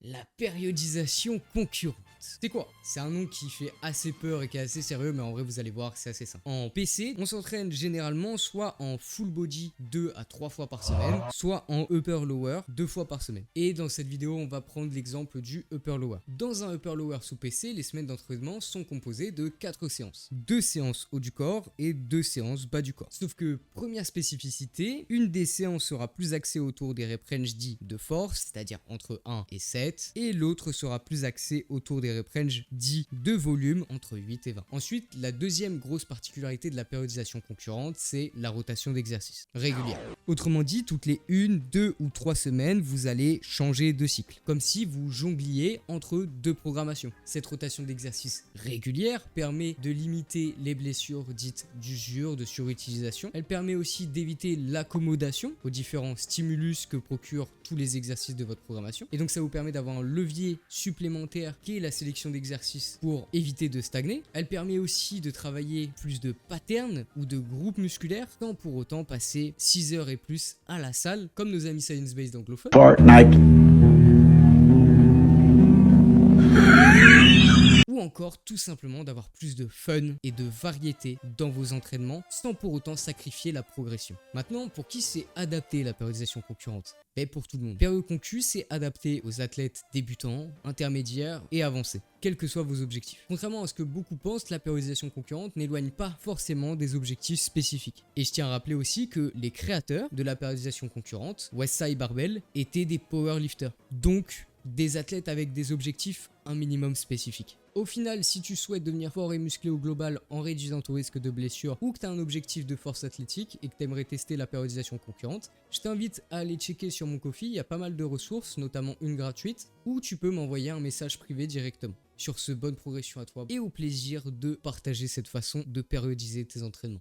La périodisation concurrente. C'est quoi? C'est un nom qui fait assez peur et qui est assez sérieux, mais en vrai vous allez voir, c'est assez simple. En PC, on s'entraîne généralement soit en full body 2 à 3 fois par semaine, soit en upper lower 2 fois par semaine. Et dans cette vidéo, on va prendre l'exemple du upper lower. Dans un upper lower sous PC, les semaines d'entraînement sont composées de 4 séances. 2 séances haut du corps et 2 séances bas du corps. Sauf que, première spécificité, une des séances sera plus axée autour des rep range dits de force, c'est-à-dire entre 1 et 7, et l'autre sera plus axée autour des rep range dits de volume entre 8 et 20. Ensuite, la deuxième grosse particularité de la périodisation concurrente, c'est la rotation d'exercice régulière. Autrement dit, toutes les 1, 2 ou 3 semaines, vous allez changer de cycle, comme si vous jongliez entre deux programmations. Cette rotation d'exercice régulière permet de limiter les blessures dites d'usure, de surutilisation. Elle permet aussi d'éviter l'accommodation aux différents stimulus que procurent tous les exercices de votre programmation. Et donc ça vous permet d'avoir un levier supplémentaire qui est la sélection d'exercices pour éviter de stagner. Elle permet aussi de travailler plus de patterns ou de groupes musculaires sans pour autant passer 6 heures et plus à la salle comme nos amis science-based anglophones. Fortnite. Ou encore tout simplement d'avoir plus de fun et de variété dans vos entraînements sans pour autant sacrifier la progression. Maintenant, pour qui c'est adapté la périodisation concurrente? Pour tout le monde. Période concu, c'est adapté aux athlètes débutants, intermédiaires et avancés, quels que soient vos objectifs. Contrairement à ce que beaucoup pensent, la périodisation concurrente n'éloigne pas forcément des objectifs spécifiques. Et je tiens à rappeler aussi que les créateurs de la périodisation concurrente, Westside Barbell, étaient des powerlifters. Donc, des athlètes avec des objectifs un minimum spécifiques. Au final, si tu souhaites devenir fort et musclé au global en réduisant ton risque de blessure ou que tu as un objectif de force athlétique et que tu aimerais tester la périodisation concurrente, je t'invite à aller checker sur mon Ko-fi, il y a pas mal de ressources, notamment une gratuite, où tu peux m'envoyer un message privé directement. Sur ce, bonne progression à toi et au plaisir de partager cette façon de périodiser tes entraînements.